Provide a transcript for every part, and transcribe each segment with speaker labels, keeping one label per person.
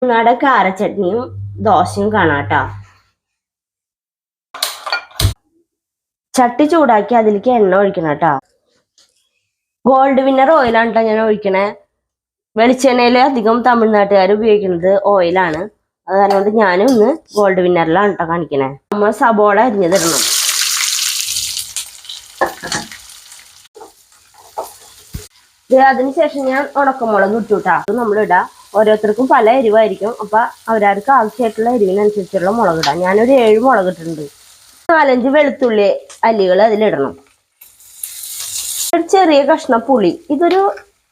Speaker 1: നാടൻ കാരച്ചട്നിയും ദോശയും കാണാട്ടോ. ചട്ടി ചൂടാക്കി അതിലേക്ക് എണ്ണ ഒഴിക്കണം കേട്ടോ. ഗോൾഡ് വിന്നർ ഓയിലാണ് കേട്ടോ ഞാൻ ഒഴിക്കണേ. വെളിച്ചെണ്ണയിൽ അധികം തമിഴ്നാട്ടുകാർ ഉപയോഗിക്കുന്നത് ഓയിലാണ്. അതുകൊണ്ട് ഞാനും ഇന്ന് ഗോൾഡ് വിന്നറിലാണ് കേട്ടോ കാണിക്കണേ. നമ്മൾ സബോള അരിഞ്ഞതിടണം. അതിനുശേഷം ഞാൻ ഉണക്കമുളക് ഇട്ടുട്ടാ. അത് നമ്മളിടാം. ഓരോരുത്തർക്കും പല എരിവായിരിക്കും. അപ്പൊ അവരവർക്ക് ആവശ്യമായിട്ടുള്ള എരിവിനനുസരിച്ചുള്ള മുളക് ഇടാം. ഞാനൊരു 7 മുളക് ഇട്ടിട്ടുണ്ട്. 4-5 വെളുത്തുള്ളി അല്ലികൾ അതിലിടണം. ഒരു ചെറിയ കഷ്ണം പുളി. ഇതൊരു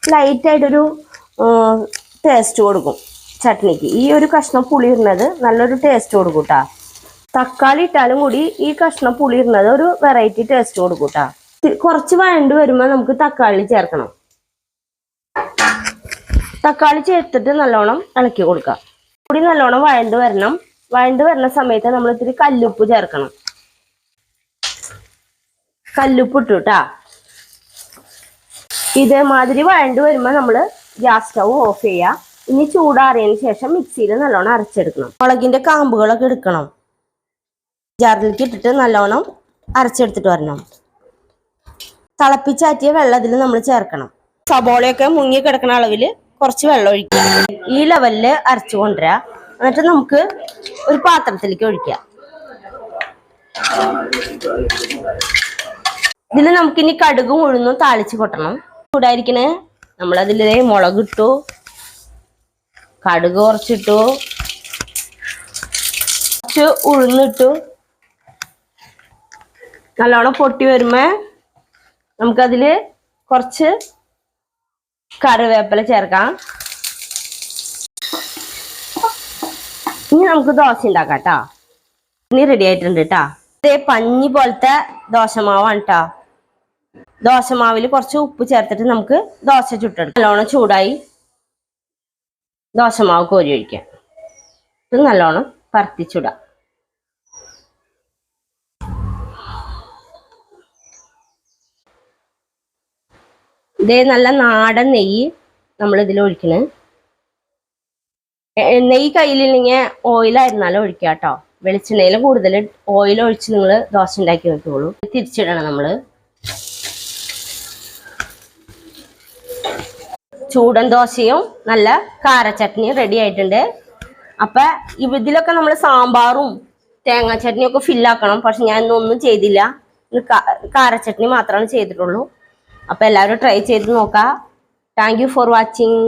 Speaker 1: ലൈറ്റായിട്ടൊരു ടേസ്റ്റ് കൊടുക്കും ചട്നിക്ക്. ഈ ഒരു കഷ്ണം പുളി ഇടുന്നത് നല്ലൊരു ടേസ്റ്റ് കൊടുക്കൂട്ടാ. തക്കാളി ഇട്ടാലും കൂടി ഈ കഷ്ണം പുളി ഇടുന്നത് ഒരു വെറൈറ്റി ടേസ്റ്റ് കൊടുക്കൂട്ടാ. കുറച്ച് വഴണ്ട് വരുമ്പോൾ നമുക്ക് തക്കാളി ചേർക്കണം. തക്കാളി ചേർത്തിട്ട് നല്ലോണം ഇളക്കി കൊടുക്കാം. കൂടി നല്ലോണം വഴണ്ട് വരണം. വഴണ്ട് വരുന്ന സമയത്ത് നമ്മൾ ഇത്തിരി കല്ലുപ്പ് ചേർക്കണം. കല്ലുപ്പ് ഇട്ടുട്ടാ. ഇതേമാതിരി വഴണ്ട് വരുമ്പോൾ നമ്മൾ ഗ്യാസ് സ്റ്റവ് ഓഫ് ചെയ്യുക. ഇനി ചൂടാറിയതിന് ശേഷം മിക്സിയിൽ നല്ലോണം അരച്ചെടുക്കണം. മുളകിന്റെ കാമ്പുകളൊക്കെ എടുക്കണം. ജാറിലേക്ക് ഇട്ടിട്ട് നല്ലോണം അരച്ചെടുത്തിട്ട് വരണം. തിളപ്പിച്ചാറ്റിയ വെള്ളം ഇതിൽ നമ്മൾ ചേർക്കണം. സബോളയൊക്കെ മുങ്ങി കിടക്കുന്ന അളവിൽ കുറച്ച് വെള്ളം ഒഴിക്കുക. ഈ ലെവലിൽ അരച്ചു കൊണ്ടുവരിക. എന്നിട്ട് നമുക്ക് ഒരു പാത്രത്തിലേക്ക് ഒഴിക്കാം. ഇതിൽ നമുക്കിനി കടുകും ഉഴുന്നും താളിച്ച് കൊട്ടണം. ചൂടായിരിക്കണേ. നമ്മളതിൽ മുളക് ഇട്ടു, കടുക് കുറച്ചിട്ടു, കുറച്ച് ഉഴുന്നിട്ടു. നല്ലോണം പൊട്ടി വരുമ്പോ നമുക്കതില് കുറച്ച് കറിവേപ്പില ചേർക്കാം. ഇനി നമുക്ക് ദോശ ഉണ്ടാക്കാം കേട്ടോ. ഇനി റെഡി ആയിട്ടുണ്ട് കേട്ടോ. ഇതേ പഞ്ഞി പോലത്തെ ദോശമാവാണ് കേട്ടോ. ദോശമാവിൽ കുറച്ച് ഉപ്പ് ചേർത്തിട്ട് നമുക്ക് ദോശ ചുട്ടെടുക്കാം. നല്ലോണം ചൂടായി ദോശമാവ് കോരി ഒഴിക്കാം. ഇത് നല്ലോണം പരത്തിച്ചുടാം. ഇതേ നല്ല നാടൻ നെയ്യ് നമ്മൾ ഇതിൽ ഒഴിക്കണേ. നെയ്യ് കയ്യിലില്ലെങ്കിൽ ഓയിലായിരുന്നാലും ഒഴിക്കുക കേട്ടോ. വെളിച്ചെണ്ണയിൽ കൂടുതൽ ഓയിൽ ഒഴിച്ച് നിങ്ങൾ ദോശ ഉണ്ടാക്കി വെക്കുള്ളൂ. തിരിച്ചിടണം നമ്മൾ. ചൂടൻ ദോശയും നല്ല കാരച്ചട്നിയും റെഡി ആയിട്ടുണ്ട്. അപ്പൊ ഇതിലൊക്കെ നമ്മൾ സാമ്പാറും തേങ്ങാ ചട്നിയും ഒക്കെ ഫില്ലാക്കണം. പക്ഷെ ഞാൻ ഇന്നൊന്നും ചെയ്തില്ല. കാരച്ചട്നി മാത്രമാണ് ചെയ്തിട്ടുള്ളൂ. അപ്പൊ എല്ലാവരും ട്രൈ ചെയ്ത് നോക്കാം. Thank you for watching.